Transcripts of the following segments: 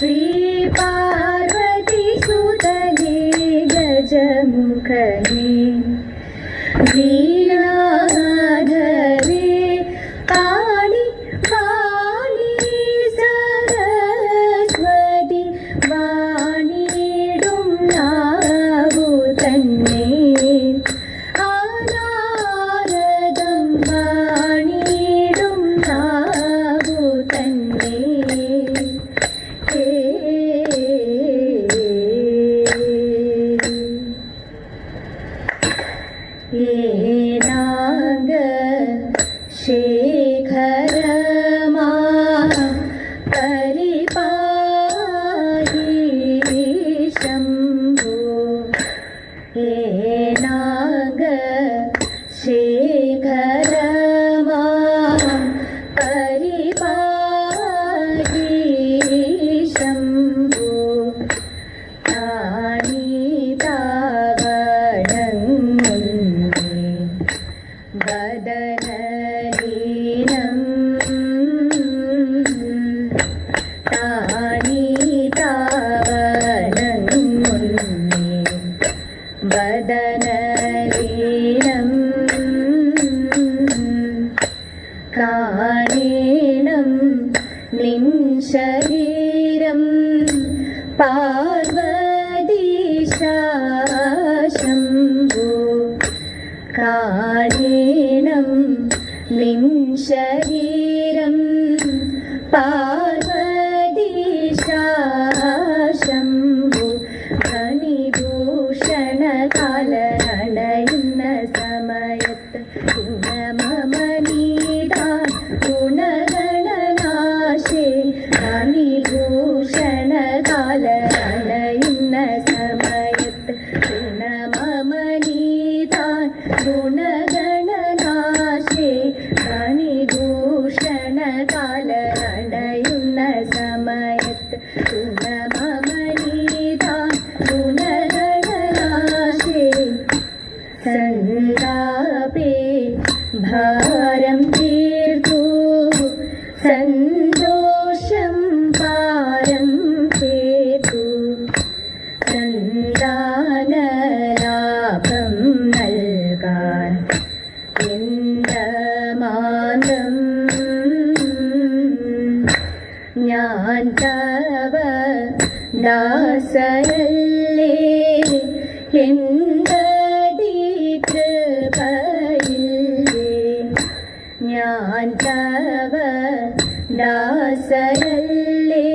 श्रीपार्वती सुतले गजमुखने वीणाधरे काली वाणी सरस्वती വാണിടും നാവു തന്നെ ആനാരദം വാണിടും നാവു തന്നെ ഏനാംഗ ശേഖരമാ പരിപാഹി ശംഭോ ഏനാംഗ ശേഖരമാ പരിപാഹി ശംഭോ വദനലീനം താനീതാവനമുന്നേ വദനലീനം കാണീണം നിൻ ശരീരം പാർവതീശാശംഭോ കാണീണം നിൻ ശരീരം പാർവതീശാശംഭോ ധനിഭൂഷണകാലണയുന്ന സമയത്ത് ഗുണമമനീതാൻ ഗുണഗണനാശേ ധനിഭൂഷണകാലണയുന്ന സമയത്ത് ഗുണമമനീതാൻ ഗുണഗണനാശേ ധനിഭൂഷണകാലണയുന്ന സമയത്ത് ഗുണമമനീതാൻ ഗുണഗണനാശേ സന്താപേ ഭാരം തീർത്തു സന്തോഷം പാരം ചേർത്തു സന്താനലാഭം നൽകാൻ മാനം ഞാൻ തവ ദാസയല്ലേ എന്തീ കൃപയില്ലേ ഞാൻ തവ ദാസയല്ലേ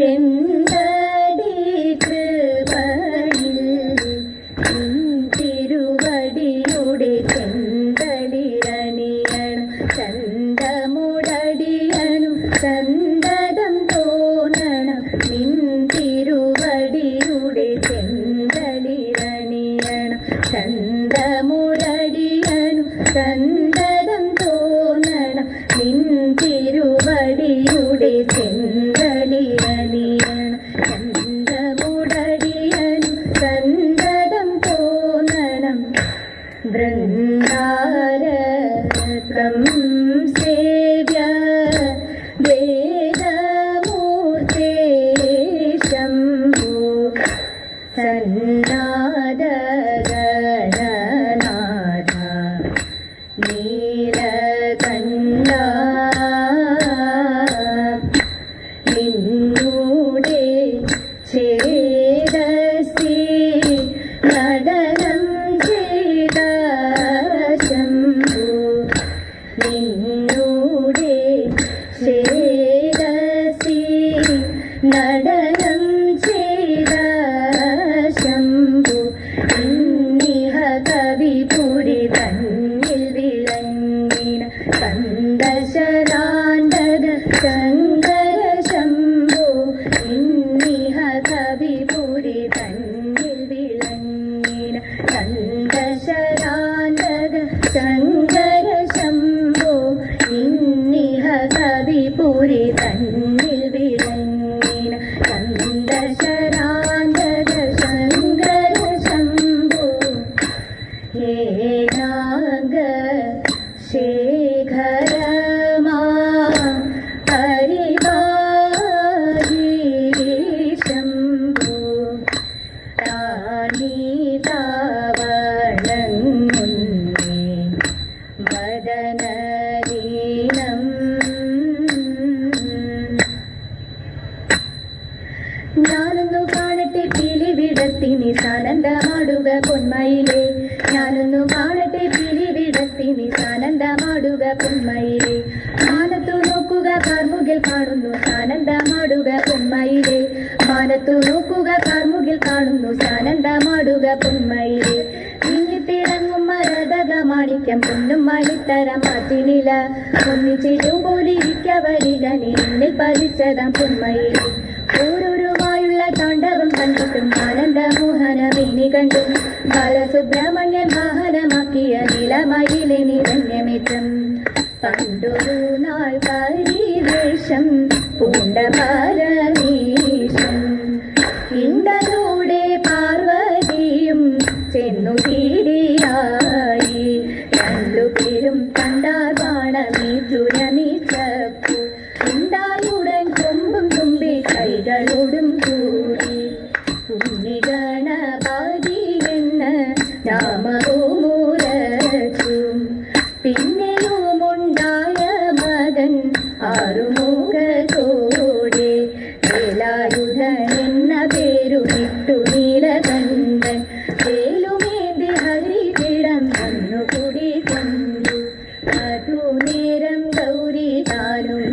എന്തീ കൃപയില്ലേ തിരുവടിയുടെ ചെന്തളിരണിയണം ചന്തമുടടിയനും സന്തതം തോന്നണം നിൻ തിരുവടിയുടെ ചെന്തളിരണിയണം ചന്തമുടടിയനും സന്തതം തോന്നണം നിൻ തിരുവടിയുടെ ചെന്തളിരണിയണം ചന്തമുടടിയനും സന്തതം തോന്നണം വൃന്ദാരകം സേവ്യ വേദമൂർത്തേ ശംഭോ സന്നാദഗണനാഥ നീലകണ്ഠ നിന്നൂടെ ചേതസി നടനം ചെയ്ത ശംഭോ നിന്നൂടെ ചേതസി നടനം ചെയ്ത ശംഭോ ഇന്നിഹ കവിപുരി തന്നിൽ വിളങ്ങി നീതാവണങ്ങുന്നേ മദനദീനം. ഞാനൊന്നു കാണട്ടെ പിലിവിടത്തിനി സാനന്ദമാടുക പൊന്മയിലേ, ഞാനൊന്നു കാണട്ടെ പിലിവിടത്തിനി സാനന്ദമാടുക പൊന്മയിലേ. മാനത്തു നോക്കുക കാർമുകിൽ കാണുന്നു സാനന്ദമാടുക പൊന്മയിലേ, മാനത്തു നോക്കുക കാർമുകിൽ കാണുന്നു സാനന്ദമാടുക പൊന്മയിലേ. തിങ്ങിത്തിളങ്ങും മരതക മാണിക്യം പൊന്നും മണിത്തരം മാറ്റിനില, ഒന്നിച്ചിരുപോലിരിക്കവരിക നിന്നിൽ പതിച്ചതാം പൊന്മയിലേ. ഓരോരുമായുള്ള താണ്ഡവം കണ്ടിട്ടും ആനന്ദമോഹനമേനി കണ്ടും ബാലസുബ്രഹ്മണ്യൻ വാഹനമാക്കിയ നിലമയിലെ നിരണ്യമേറ്റം. പണ്ടൊരു നാൾ പരിവേഷം പൂണ്ട പരമേശം, ഇണ്ടലൂടെ പാർവതിയും ചെന്നു തീരിയായി. രണ്ടുപേരും കണ്ടാൽ ബാണമേറ്റുരമിച്ചപ്പു, ഉണ്ടായുടൻ കൊമ്പും തുമ്പി കൈകളോടും കൂടി പുണ്യഗണപതി എന്ന് നാമവും ഉരച്ചു. പിന്നെയുമുണ്ടായ മകൻ ആറുമുഖത്തോടെ വേലായുധൻ എന്ന പേരുമിട്ടു നീലകണ്ഠൻ. വേലുമേന്തി ഹരികിടം വന്നുകൂടി കൊണ്ടു. അതു നേരം ഗൗരി താനും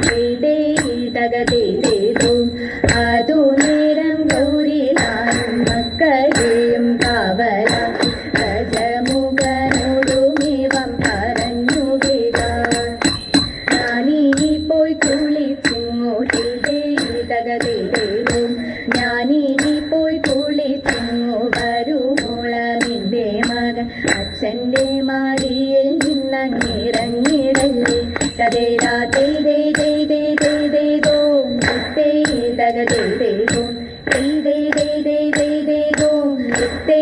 തകതേതോ, അതു നേരം ഗൗരി താനും മക്കളെയും കാവലാക്കി ഗജമുഖനോടുമിവം പറഞ്ഞു കേൾക്കാം. ഞാനിനി പോയി കുളിച്ചിങ്ങോട്ടേ തകതേതോ, ഞാനിനി പോയി കുളിച്ചിങ്ങോ വരുമോളമിന്റെ മകൻ അച്ഛൻ്റെ മാറിയിൽ നിന്നിറങ്ങിടല്ലേ. തതേതാ തേതേ തേതേ തേതേതോ തേ തകതേതേതോ തേതേ തേതേ തേതേതോ തേ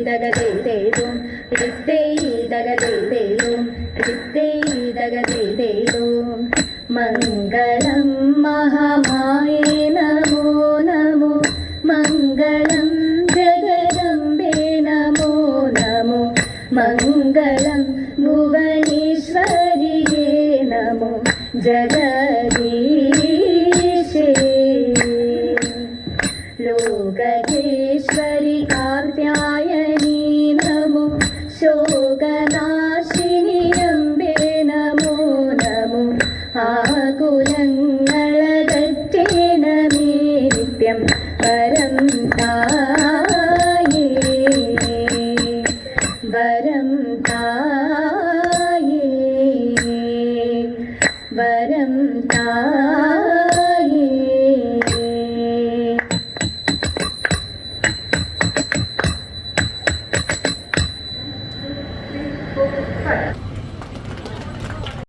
തകതേതേതോ തേ തകതേതേതോ തേ തകതേതേതോ. മംഗളം മഹാമായേ നമോ നമോ, മംഗളം ജഗദംബേ നമോ നമോ, മംഗളം ഭുവനേശ്വരിയേ നമോ ജഗദീശേ. ലോകേശ്വരി കാർത്യായനി നമോ, ശോകനാശിനി അംബേ നമോ നമോ. ആകുലങ്ങളകറ്റേണമേ നിത്യം വരം തായേ, വരം തായേ, വരം തായേ.